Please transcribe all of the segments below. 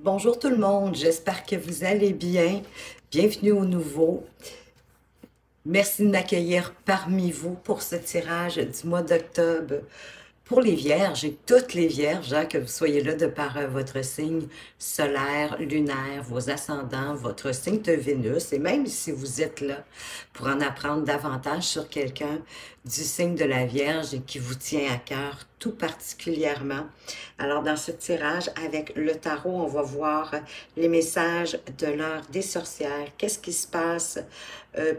Bonjour tout le monde, j'espère que vous allez bien. Bienvenue au nouveau. Merci de m'accueillir parmi vous pour ce tirage du mois d'octobre pour les Vierges et toutes les Vierges, hein, que vous soyez là de par votre signe solaire, lunaire, vos ascendants, votre signe de Vénus, et même si vous êtes là pour en apprendre davantage sur quelqu'un du signe de la Vierge et qui vous tient à cœur tout particulièrement. Alors dans ce tirage avec le tarot, on va voir les messages de l'heure des sorcières. Qu'est-ce qui se passe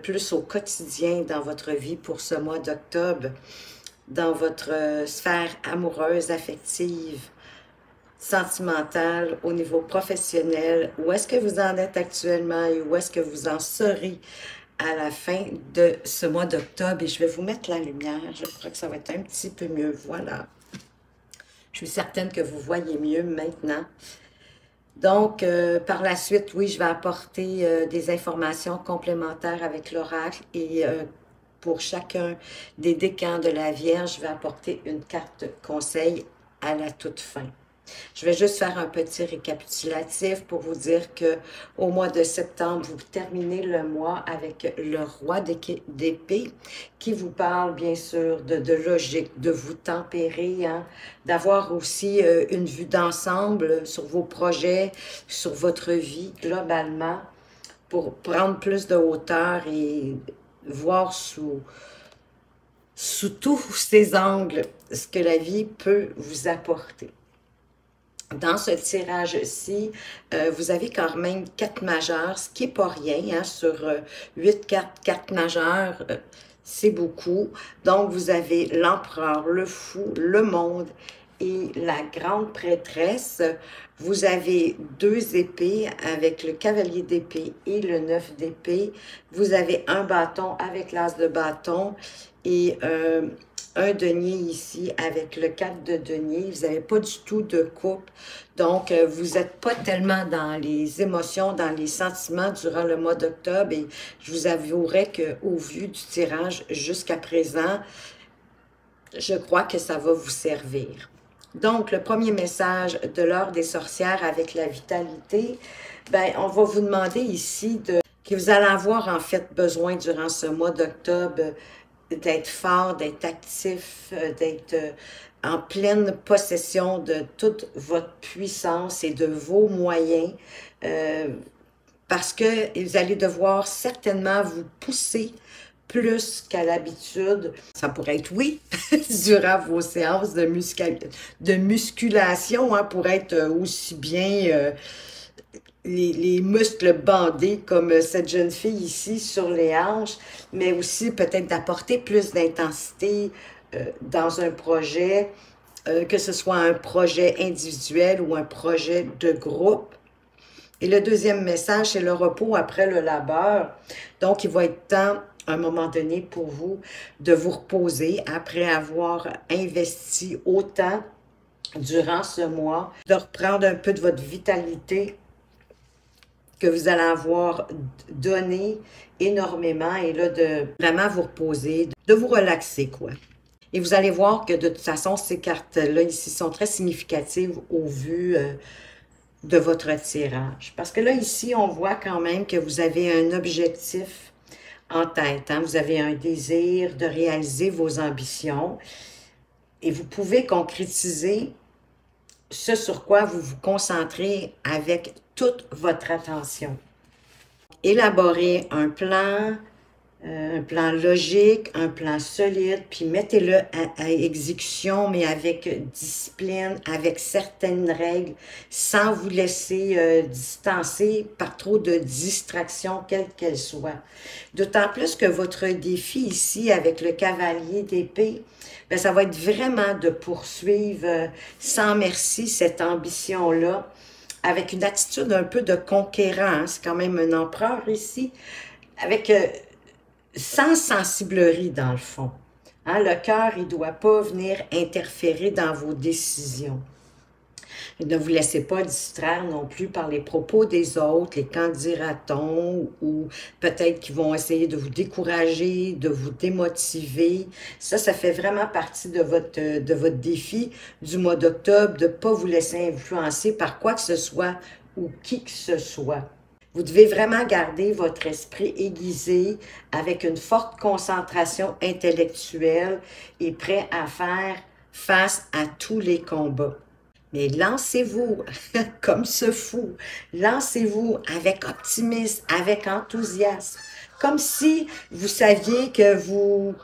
plus au quotidien dans votre vie pour ce mois d'octobre? Dans votre sphère amoureuse, affective, sentimentale, au niveau professionnel, où est-ce que vous en êtes actuellement et où est-ce que vous en serez à la fin de ce mois d'octobre. Et je vais vous mettre la lumière, je crois que ça va être un petit peu mieux, voilà. Je suis certaine que vous voyez mieux maintenant. Donc, par la suite, oui, je vais apporter des informations complémentaires avec l'oracle et pour chacun des décans de la Vierge, je vais apporter une carte conseil à la toute fin. Je vais juste faire un petit récapitulatif pour vous dire que au mois de septembre, vous terminez le mois avec le roi d'épée qui vous parle bien sûr de logique, de vous tempérer, hein, d'avoir aussi une vue d'ensemble sur vos projets, sur votre vie globalement pour prendre plus de hauteur et voir sous tous ces angles ce que la vie peut vous apporter. Dans ce tirage-ci, vous avez quand même 4 majeurs, ce qui n'est pas rien, hein, sur 8 cartes, 4 majeurs, c'est beaucoup. Donc, vous avez l'empereur, le fou, le monde et la grande prêtresse. Vous avez 2 épées avec le cavalier d'épée et le 9 d'épée. Vous avez un bâton avec l'as de bâton et un denier ici avec le 4 de denier. Vous n'avez pas du tout de coupe. Donc, vous n'êtes pas tellement dans les émotions, dans les sentiments durant le mois d'octobre. Et je vous avouerai qu'au vu du tirage jusqu'à présent, je crois que ça va vous servir. Donc, le premier message de l'heure des sorcières avec la vitalité, ben, on va vous demander ici que vous allez avoir en fait besoin durant ce mois d'octobre d'être fort, d'être actif, d'être en pleine possession de toute votre puissance et de vos moyens, parce que vous allez devoir certainement vous pousser plus qu'à l'habitude. Ça pourrait être, oui, durant vos séances de musculation, hein, pour être aussi bien les muscles bandés comme cette jeune fille ici sur les hanches, mais aussi peut-être d'apporter plus d'intensité dans un projet, que ce soit un projet individuel ou un projet de groupe. Et le deuxième message, c'est le repos après le labeur. Donc, il va être temps, à un moment donné, pour vous de vous reposer après avoir investi autant durant ce mois, de reprendre un peu de votre vitalité que vous allez avoir donné énormément et là, de vraiment vous reposer, de vous relaxer, quoi. Et vous allez voir que de toute façon, ces cartes-là ici sont très significatives au vu de votre tirage. Parce que là, ici, on voit quand même que vous avez un objectif en tête, hein? Vous avez un désir de réaliser vos ambitions et vous pouvez concrétiser ce sur quoi vous vous concentrez avec toute votre attention. Élaborez un plan logique, un plan solide, puis mettez-le à exécution, mais avec discipline, avec certaines règles, sans vous laisser distancer par trop de distractions, quelles qu'elles soient. D'autant plus que votre défi ici, avec le cavalier d'épée, ben, ça va être vraiment de poursuivre sans merci cette ambition-là, avec une attitude un peu de conquérant, hein. C'est quand même un empereur ici, avec sans sensiblerie dans le fond. Hein, le cœur, il ne doit pas venir interférer dans vos décisions. Et ne vous laissez pas distraire non plus par les propos des autres, les qu'en dira-t-on, ou peut-être qu'ils vont essayer de vous décourager, de vous démotiver. Ça fait vraiment partie de votre défi du mois d'octobre, de ne pas vous laisser influencer par quoi que ce soit ou qui que ce soit. Vous devez vraiment garder votre esprit aiguisé avec une forte concentration intellectuelle et prêt à faire face à tous les combats. Mais lancez-vous comme ce fou, lancez-vous avec optimisme, avec enthousiasme, comme si vous saviez que vous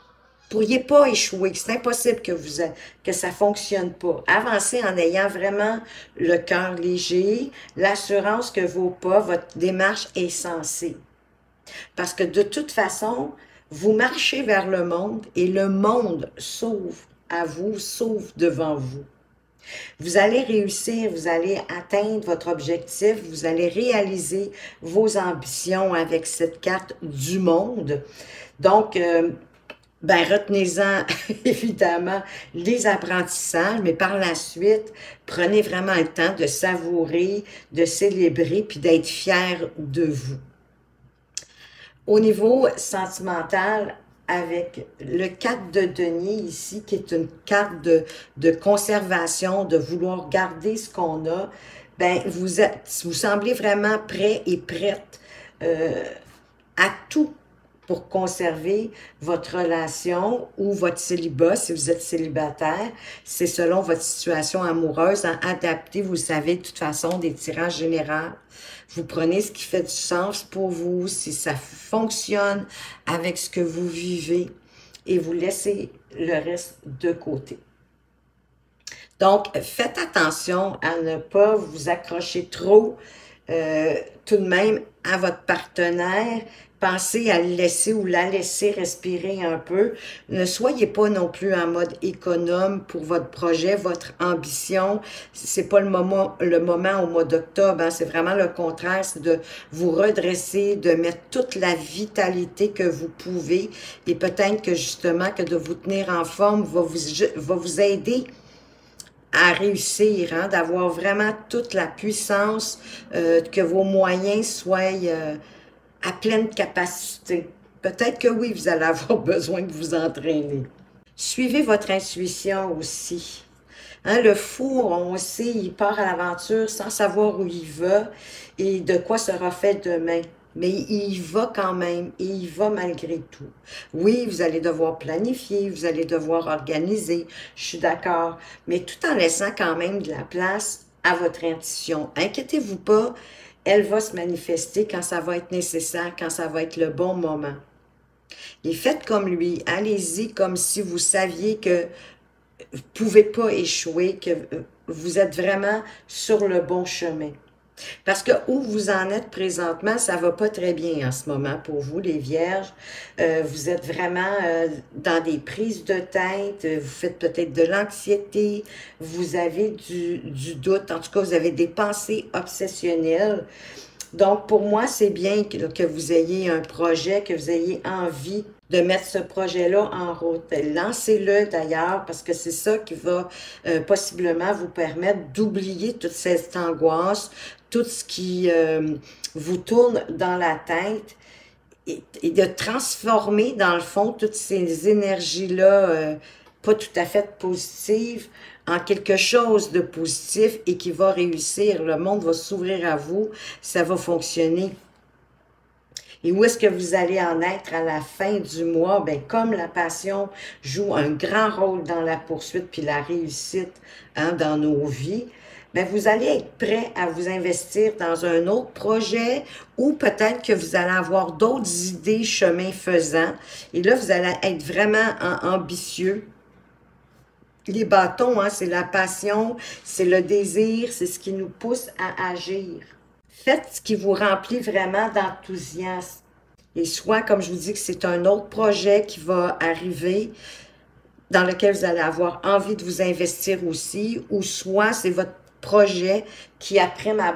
pourriez pas échouer, que c'est impossible que ça fonctionne pas. Avancez en ayant vraiment le cœur léger, l'assurance que vos pas, votre démarche est sensée. Parce que de toute façon, vous marchez vers le monde et le monde s'ouvre à vous, s'ouvre devant vous. Vous allez réussir, vous allez atteindre votre objectif, vous allez réaliser vos ambitions avec cette carte du monde. Donc, ben, retenez-en évidemment les apprentissages, mais par la suite, prenez vraiment le temps de savourer, de célébrer, puis d'être fier de vous. Au niveau sentimental, avec le 4 de denier ici, qui est une carte de conservation, de vouloir garder ce qu'on a, ben vous semblez vraiment prêt et prête à tout pour conserver votre relation ou votre célibat, si vous êtes célibataire. C'est selon votre situation amoureuse, hein, adapté, vous le savez, de toute façon, des tirages généraux. Vous prenez ce qui fait du sens pour vous, si ça fonctionne avec ce que vous vivez, et vous laissez le reste de côté. Donc, faites attention à ne pas vous accrocher trop tout de même à votre partenaire. Pensez à le laisser ou la laisser respirer un peu. Ne soyez pas non plus en mode économe pour votre projet, votre ambition. C'est pas le moment au mois d'octobre, hein. C'est vraiment le contraire, c'est de vous redresser, de mettre toute la vitalité que vous pouvez. Et peut-être que justement, que de vous tenir en forme va vous aider à réussir, hein, d'avoir vraiment toute la puissance, que vos moyens soient à pleine capacité. Peut-être que oui, vous allez avoir besoin de vous entraîner. Suivez votre intuition aussi. Hein, le fou, on sait, il part à l'aventure sans savoir où il va et de quoi sera fait demain. Mais il y va quand même, et il va malgré tout. Oui, vous allez devoir planifier, vous allez devoir organiser, je suis d'accord, mais tout en laissant quand même de la place à votre intuition. Inquiétez-vous pas, elle va se manifester quand ça va être nécessaire, quand ça va être le bon moment. Et faites comme lui, allez-y comme si vous saviez que vous ne pouvez pas échouer, que vous êtes vraiment sur le bon chemin. Parce que où vous en êtes présentement, ça va pas très bien en ce moment pour vous, les vierges. Vous êtes vraiment dans des prises de tête, vous faites peut-être de l'anxiété, vous avez du doute, en tout cas, vous avez des pensées obsessionnelles. Donc, pour moi, c'est bien que vous ayez un projet, que vous ayez envie de mettre ce projet-là en route. Lancez-le d'ailleurs, parce que c'est ça qui va possiblement vous permettre d'oublier toute cette angoisse, tout ce qui vous tourne dans la tête et de transformer, dans le fond, toutes ces énergies-là pas tout à fait positives en quelque chose de positif et qui va réussir. Le monde va s'ouvrir à vous, ça va fonctionner. Et où est-ce que vous allez en être à la fin du mois? Bien, comme la passion joue un grand rôle dans la poursuite puis la réussite, hein, dans nos vies, bien, vous allez être prêt à vous investir dans un autre projet ou peut-être que vous allez avoir d'autres idées chemin faisant. Et là, vous allez être vraiment ambitieux. Les bâtons, hein, c'est la passion, c'est le désir, c'est ce qui nous pousse à agir. Faites ce qui vous remplit vraiment d'enthousiasme. Et soit, comme je vous dis, que c'est un autre projet qui va arriver, dans lequel vous allez avoir envie de vous investir aussi, ou soit c'est votre projet qui, après ma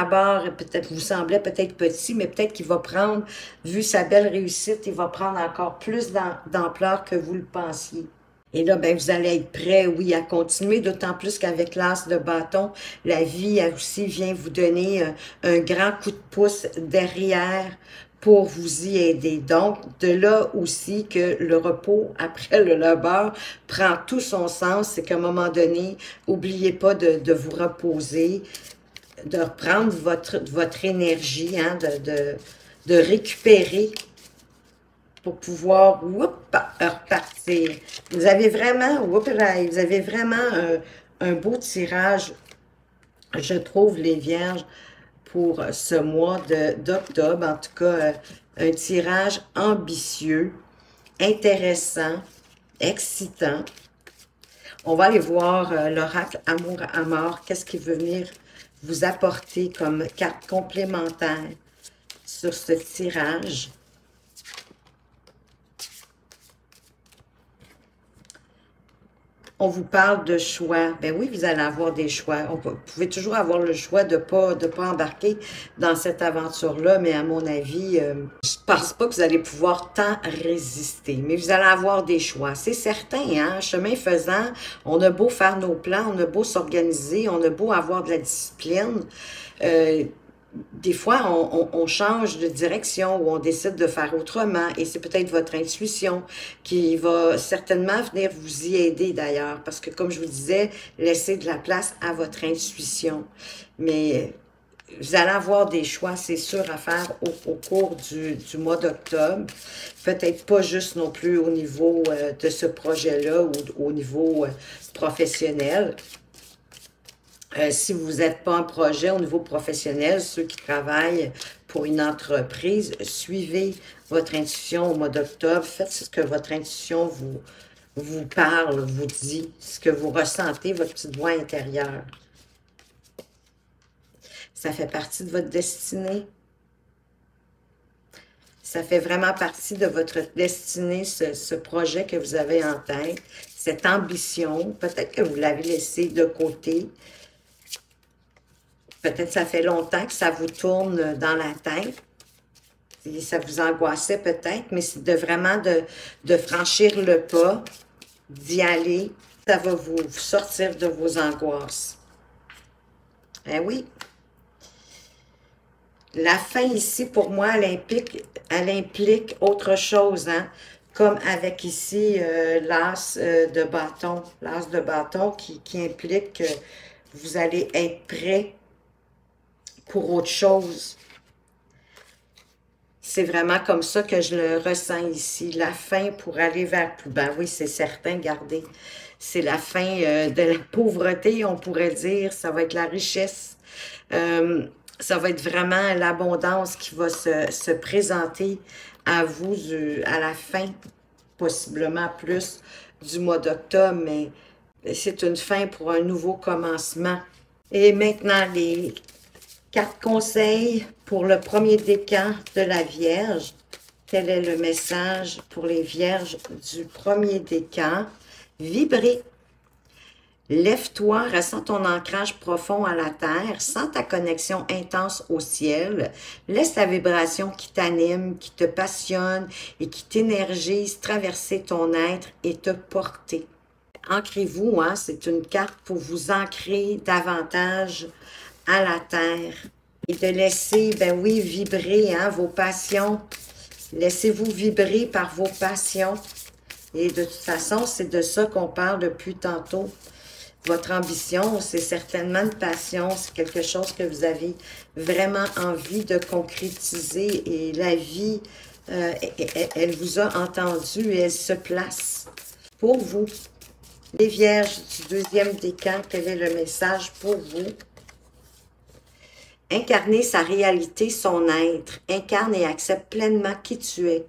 barre, peut-être vous semblait peut-être petit, mais peut-être qu'il va prendre, vu sa belle réussite, il va prendre encore plus d'ampleur que vous le pensiez. Et là, ben, vous allez être prêt, oui, à continuer, d'autant plus qu'avec l'as de bâton, la vie aussi vient vous donner un grand coup de pouce derrière pour vous y aider. Donc, de là aussi que le repos après le labeur prend tout son sens, c'est qu'à un moment donné, n'oubliez pas de vous reposer. de reprendre votre énergie, hein, de récupérer pour pouvoir repartir. Vous avez vraiment, vous avez vraiment un beau tirage, je trouve, les Vierges, pour ce mois d'octobre. En tout cas, un tirage ambitieux, intéressant, excitant. On va aller voir l'oracle Amour à mort. Qu'est-ce qu'il veut venir vous apporter comme carte complémentaire sur ce tirage. On vous parle de choix. Ben oui, vous allez avoir des choix. Vous pouvez toujours avoir le choix de pas embarquer dans cette aventure-là, mais à mon avis, je pense pas que vous allez pouvoir tant résister. Mais vous allez avoir des choix. C'est certain, hein? Chemin faisant, on a beau faire nos plans, on a beau s'organiser, on a beau avoir de la discipline. Des fois, on change de direction ou on décide de faire autrement et c'est peut-être votre intuition qui va certainement venir vous y aider d'ailleurs parce que comme je vous disais, laissez de la place à votre intuition. Mais vous allez avoir des choix, c'est sûr, à faire au cours du mois d'octobre. Peut-être pas juste non plus au niveau de ce projet-là ou au niveau professionnel. Si vous n'êtes pas en projet au niveau professionnel, ceux qui travaillent pour une entreprise, suivez votre intuition au mois d'octobre. Faites ce que votre intuition vous parle, vous dit, ce que vous ressentez, votre petite voix intérieure. Ça fait partie de votre destinée. Ça fait vraiment partie de votre destinée, ce projet que vous avez en tête, cette ambition. Peut-être que vous l'avez laissé de côté. Peut-être que ça fait longtemps que ça vous tourne dans la tête. Et ça vous angoissait peut-être, mais c'est vraiment de franchir le pas, d'y aller. Ça va vous sortir de vos angoisses. Eh oui. La fin ici, pour moi, elle implique autre chose, hein? Comme avec ici l'as de bâton. L'as de bâton qui implique que vous allez être prêt pour autre chose. C'est vraiment comme ça que je le ressens ici. La fin pour aller vers plus bas. Oui, c'est certain, regardez. C'est la fin de la pauvreté, on pourrait dire. Ça va être la richesse. Ça va être vraiment l'abondance qui va se présenter à vous à la fin, possiblement plus, du mois d'octobre. Mais c'est une fin pour un nouveau commencement. Et maintenant, les 4 conseils pour le premier décan de la Vierge. Quel est le message pour les Vierges du premier décan? Vibrer. Lève-toi, ressens ton ancrage profond à la terre, sens ta connexion intense au ciel. Laisse la vibration qui t'anime, qui te passionne et qui t'énergise traverser ton être et te porter. Ancrez-vous, hein, c'est une carte pour vous ancrer davantage à la terre et de laisser, ben oui, vibrer hein, vos passions. Laissez-vous vibrer par vos passions. Et de toute façon, c'est de ça qu'on parle depuis tantôt. Votre ambition, c'est certainement une passion. C'est quelque chose que vous avez vraiment envie de concrétiser. Et la vie, elle vous a entendu et elle se place pour vous. Les Vierges du deuxième décan, quel est le message pour vous? Incarner sa réalité, son être. Incarne et accepte pleinement qui tu es,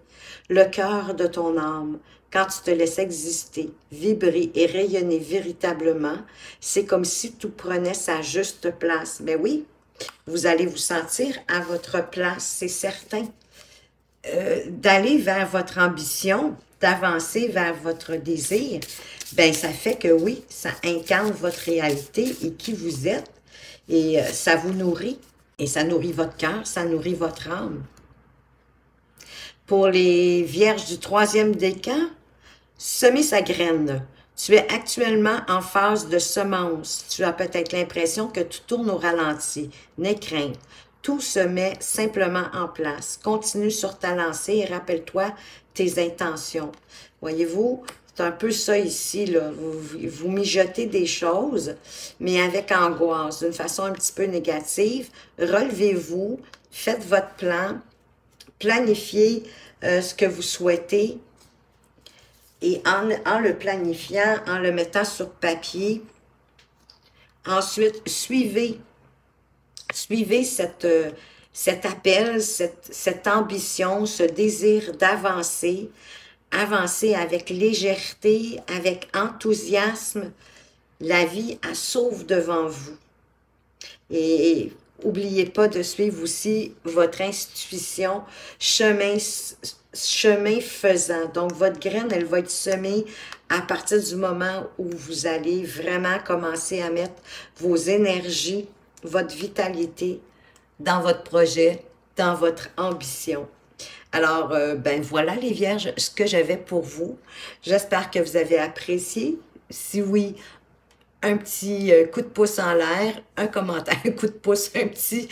le cœur de ton âme. Quand tu te laisses exister, vibrer et rayonner véritablement, c'est comme si tout prenait sa juste place. Ben oui, vous allez vous sentir à votre place, c'est certain. D'aller vers votre ambition, d'avancer vers votre désir, ben ça fait que oui, ça incarne votre réalité et qui vous êtes. Et ça vous nourrit. Et ça nourrit votre cœur, ça nourrit votre âme. Pour les Vierges du troisième décan, semer sa graine. Tu es actuellement en phase de semence. Tu as peut-être l'impression que tout tourne au ralenti. N'aie crainte. Tout se met simplement en place. Continue sur ta lancée et rappelle-toi tes intentions. Voyez-vous, C'est un peu ça ici, là. Vous mijotez des choses, mais avec angoisse, d'une façon un petit peu négative. Relevez-vous, faites votre plan, planifiez ce que vous souhaitez. Et en le planifiant, en le mettant sur papier, ensuite, suivez cet appel, cette ambition, ce désir d'avancer, avancer avec légèreté, avec enthousiasme. La vie, elle s'ouvre devant vous. Et n'oubliez pas de suivre aussi votre intuition, chemin faisant. Donc, votre graine, elle va être semée à partir du moment où vous allez vraiment commencer à mettre vos énergies, votre vitalité dans votre projet, dans votre ambition. Alors, ben voilà les Vierges, ce que j'avais pour vous. J'espère que vous avez apprécié. Si oui, un petit coup de pouce en l'air, un commentaire, un coup de pouce, un petit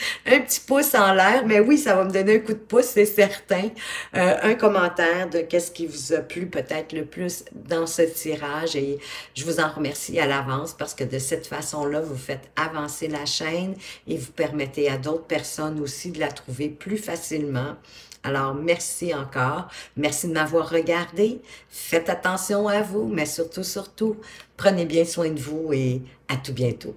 pouce en l'air, mais oui, ça va me donner un coup de pouce, c'est certain. Un commentaire de qu'est-ce qui vous a plu peut-être le plus dans ce tirage et je vous en remercie à l'avance parce que de cette façon-là, vous faites avancer la chaîne et vous permettez à d'autres personnes aussi de la trouver plus facilement. Alors, merci encore. Merci de m'avoir regardé. Faites attention à vous, mais surtout, prenez bien soin de vous et à tout bientôt.